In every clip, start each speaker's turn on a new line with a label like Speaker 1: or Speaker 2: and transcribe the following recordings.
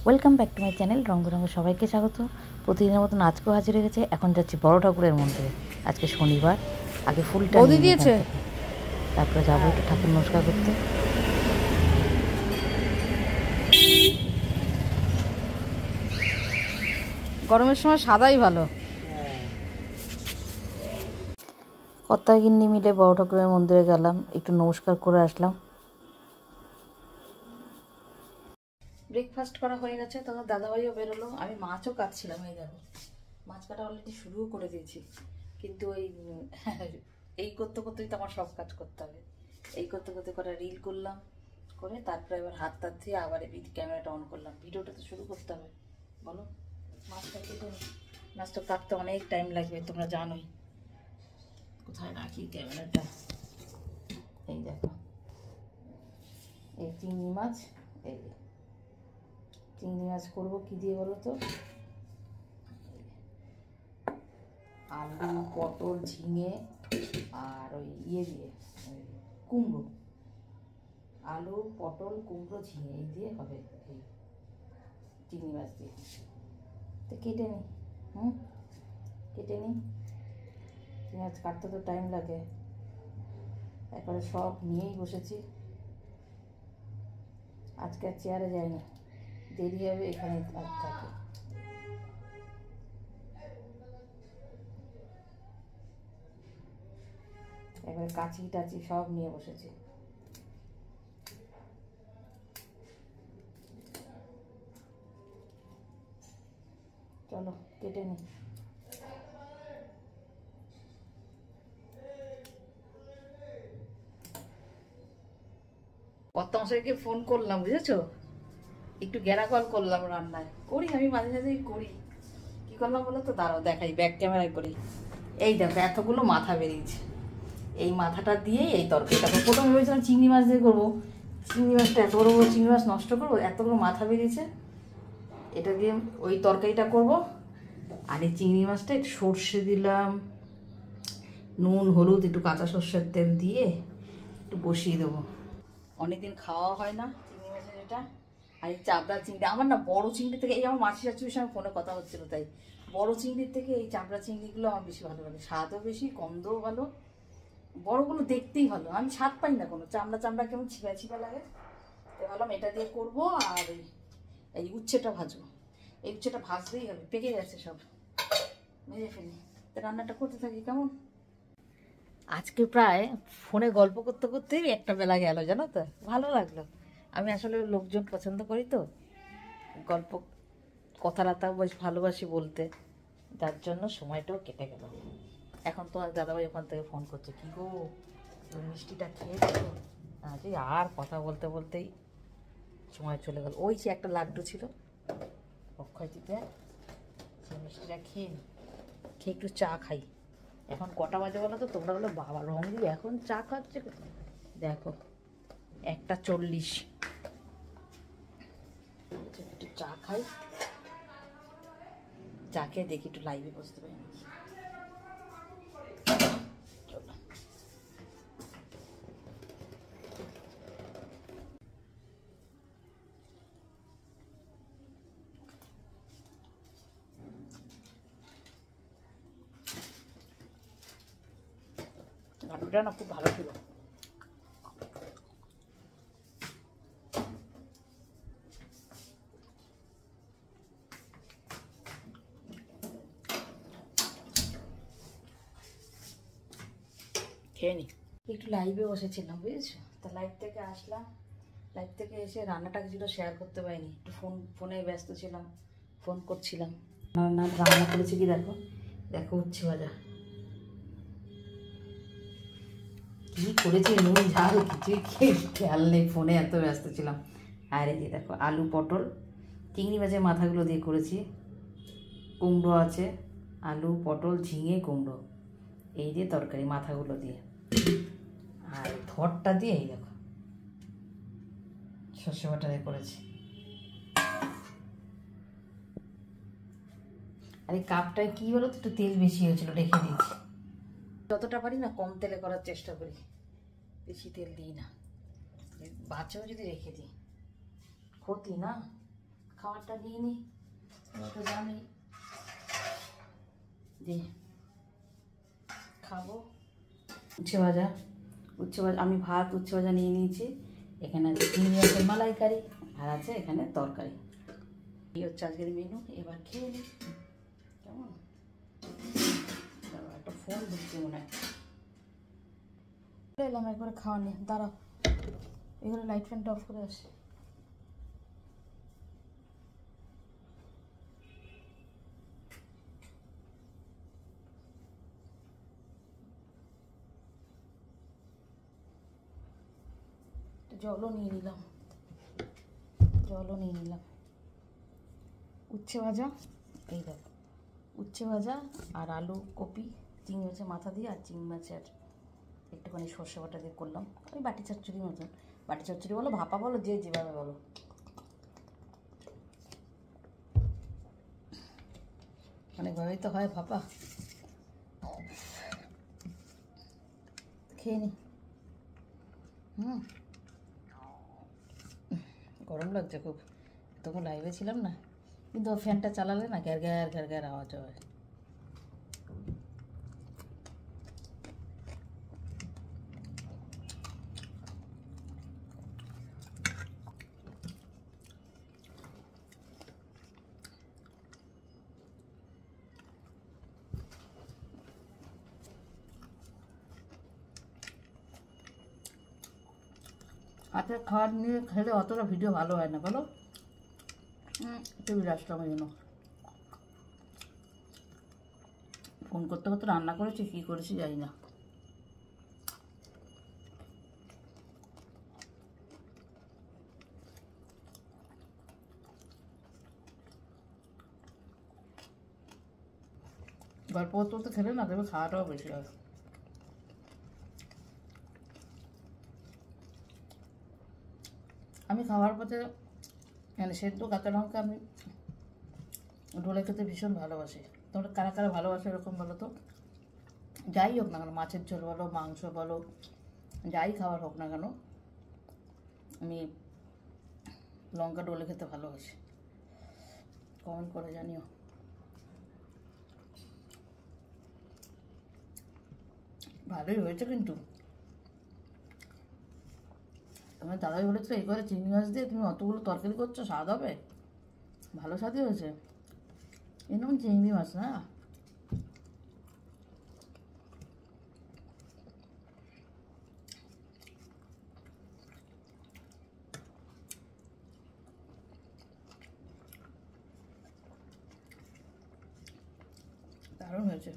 Speaker 1: Welcome back to my channel রং বেরঙের সবাইকে স্বাগত। প্রতিদিনের মতন আজকেও হাজির হয়ে গেছে। এখন যাচ্ছি বড় ঠাকুরের মন্দিরে। আজকে শনিবার, আগে ফুলটা নিয়ে দিয়েছে, তারপরে যাবো একটু ঠাকুর নমস্কার করতে।
Speaker 2: গরমের সময় সাদাই ভালো।
Speaker 1: কর্তাগিন্নি মিলে বড় ঠাকুরের মন্দিরে গেলাম, একটু নমস্কার করে আসলাম। ব্রেকফাস্ট করা হয়ে গেছে, তখন দাদাভাইও বেরোলো। আমি মাছও কাটছিলাম, এই দেখো মাছ কাটা অলরেডি শুরুও করে দিয়েছি। কিন্তু এই করতে করতেই তো আমার সব কাজ করতে হবে। এই করতে করতে কটা রিল করলাম, করে তারপরে এবার হাত টাত দিয়ে আবার ক্যামেরাটা অন করলাম। ভিডিওটা তো শুরু করতে হবে। বলো, মাছটা কেটে মাছটা কাটতে অনেক টাইম লাগবে, তোমরা জানোই। কোথায় রাখি ক্যামেরাটা? এই দেখো, এই চিংড়ি মাছ, এই চিংড়ি মাছ করবো কি দিয়ে বলো তো? আলু, পটল, ঝিঙে আর ওই দিয়ে কুমড়ো। আলু, পটল, কুমড়ো, ঝিঙে এই দিয়ে হবে এই চিংড়ি মাছ দিয়ে। তো কেটে নিই, কেটে নিই। চিংড়ি মাছ কাটতে তো টাইম লাগে, একবারে সব নিয়েই বসেছি। আজকে আর চেয়ারে যাইনি, দেরি হবে, এখানে থাকে। এবার কাঁচি টাচি সব নিয়ে বসেছি। চলো কেটে নি। কর্তামশাইকে ফোন করলাম, বুঝেছো? একটু গেরা কল করলাম, রান্নায় করি আমি মাঝে মাঝেই করি। কি করলাম বলো তো? দাঁড়াও দেখাই, ব্যাক ক্যামেরায় করি। এই দেখো এতগুলো মাথা বেরিয়েছে। এই মাথাটা দিয়ে এই তরকারিটা প্রথমে ভেবেছিলাম চিংড়ি মাছ দিয়ে করবো। চিংড়ি মাছটা এত বড় বড় চিংড়ি মাছ নষ্ট করবো, এতগুলো মাথা বেরিয়েছে। এটা দিয়ে ওই তরকারিটা করব। আর এই চিংড়ি মাছটা একটু সর্ষে দিলাম, নুন হলুদ একটু কাঁচা সর্ষের তেল দিয়ে একটু বসিয়ে দেবো। অনেকদিন খাওয়া হয় না চিংড়ি মাছের এটা। আর এই চাপড়া চিংড়ি আমার না, বড় চিংড়ি থেকে, এই আমার মাসি শাশুড়ির সঙ্গে ফোনে কথা হচ্ছিল, তাই বড় চিংড়ির থেকে এই চাপড়া চিংড়িগুলো আমার বেশি ভালো লাগে। স্বাদও বেশি, গন্ধও ভালো। বড়গুলো দেখতেই ভালো, আমি স্বাদ পাই না কোনো। চামড়া চামড়া কেমন ছিপা ছিপা লাগে। তো ভাবলাম এটা দিয়ে করবো। আর এই উচ্ছেটা ভাজবো। এই উচ্ছেটা ভাজতেই হবে, পেকে গেছে সব, ভেজে ফেলি। তো রান্নাটা করতে থাকি কেমন। আজকে প্রায় ফোনে গল্প করতে করতেই একটা বেলা গেল, জানো তো? ভালো লাগলো। আমি আসলে লোকজন পছন্দ করি, তো গল্প কথাবার্তা বেশ ভালোবাসি বলতে, যার জন্য সময়টাও কেটে গেল। এখন তোমার দাদাভাই ওখান থেকে ফোন করছে, কি গো মিষ্টিটা খেয়েছো? আর কথা বলতে বলতেই সময় চলে গেল। ওই যে একটা লাড্ডু ছিল অক্ষয় তৃতীয়া, সেই মিষ্টিটা খেয়ে একটু চা খাই। এখন কটা বাজে বলো তো? তোমরা বলো বাবা রঙি এখন চা খাচ্ছে। দেখো 1:40। একটু চা খাই, চা খেয়ে দেখি একটু লাইভে বসতে পারি নাকি। চলো, লাড্ডুটা না খুব ভালো ছিল। খেয়ে নি। একটু লাইভে বসেছিলাম, বুঝেছো? তা লাইভ থেকে আসলাম, লাইভ থেকে এসে রান্নাটা কিছুটা শেয়ার করতে পারিনি, একটু ফোনে ব্যস্ত ছিলাম, ফোন করছিলাম। রান্না করেছি কি দেখো, দেখো উচ্ছে ভাজা কি করেছি, নুন ঝাল কিছুই খেয়াল নেই, ফোনে এত ব্যস্ত ছিলাম। আর এই যে দেখো আলু পটল চিংড়ি মাছের মাথাগুলো দিয়ে করেছি। কুমড়ো আছে, আলু পটল ঝিঙে কুমড়ো এই দিয়ে তরকারি, মাথাগুলো দিয়ে। আর ধরটা দিয়ে এই দেখো সর্ষে বাটা দিয়ে করেছি। আর এই কাপটায় কী বলো তো, একটু তেল বেশি হয়েছিল, রেখে দিয়েছি। যতটা পারি না কম তেলে করার চেষ্টা করি, বেশি তেল দিই না। বাঁচেও যদি রেখে দিই ক্ষতি না, খাবারটা নিয়ে নিই, তো জানি যে খাবো। উচ্ছে ভাজা আমি ভাত উচ্ছে ভাজা নিয়ে নিয়েছি। এখানে আছে চিংড়ি মাছের মালাইকারি, আর আছে এখানে তরকারি। এই হচ্ছে আজকের মেনু। এবার খেয়ে নিই। কেমন একটা ফোন ঢুকছে মনে হয়। এলাম একবারে খাওয়া নিয়ে, দাঁড়াও এখানে লাইট ফ্যানটা অফ করে আসি। জলও নিয়ে নিলাম উচ্ছে ভাজা, এই দেখো উচ্ছে ভাজা আর আলু কপি চিংড়ি মাছের মাথা দিয়ে, আর চিংড়ি মাছের একটুখানি সর্ষে বাটা দিয়ে করলাম। ওই বাটি চচ্চড়ি মতন, বাটি চচ্চড়ি বলো ভাপা বলো, যে যেভাবে বলো। অনেকভাবেই তো হয় ভাপা। খেয়ে নি। গরম লাগছে খুব। তখন লাইভে ছিলাম না, কিন্তু ফ্যানটা চালালে না গ্যার গ্যার গ্যার গ্যার আওয়াজ হয়। হাতের খাবার নিয়ে খেলে অতটা ভিডিও ভালো হয় না বলো। টেবিল আসলাম ওই জন্য। ফোন করতে করতে রান্না করেছি, কী করেছি জানি না। গল্প করতে করতে খেলে না দেবে খাওয়াটাও বেশি হয়। আমি খাওয়ার পথে মানে সেদ্ধ কাঁচা লঙ্কা আমি ঢোলে খেতে ভীষণ ভালোবাসি। তোমরা কারা কারা ভালোবাসো এরকম বলো তো। যাই হোক না কেন, মাছের ঝোল বলো, মাংস বলো, যাই খাবার হোক না কেন, আমি লঙ্কা ডলে খেতে ভালোবাসি। কমেন্ট করে জানিও। ভালোই হয়েছে কিন্তু। তোমার দাদাই বলেছিল এই করে চিংড়ি মাছ দিয়ে তুমি অতগুলো তরকারি করছো, স্বাদ হবে। ভালো স্বাদই হয়েছে। এরকম চিংড়ি মাছ না, দারুণ হয়েছে।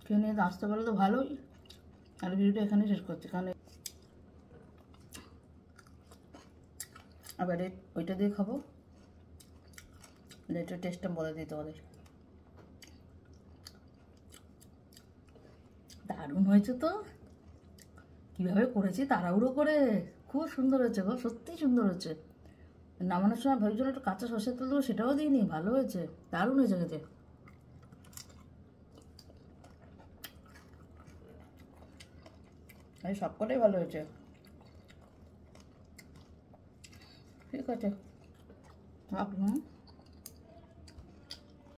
Speaker 1: খেয়ে নিয়ে আসতে পারলে তো ভালোই। আর ভিডিওটা এখানে শেষ করছি, কারণ আবার ওইটা দিয়ে খাবো। এটার টেস্টটা বলে দিই তোমাদের। দারুণ হয়েছে তো। কীভাবে করেছি তাড়াহুড়ো করে, খুব সুন্দর হয়েছে গো, সত্যিই সুন্দর হয়েছে। নামানোর সময় ভেবেছিলাম একটু কাঁচা সর্ষের তেল দেবো, সেটাও দিইনি। ভালো হয়েছে, দারুণ হয়েছে খেতে। এই সবকটাই ভালো হয়েছে। ঠিক আছে, রাখলাম।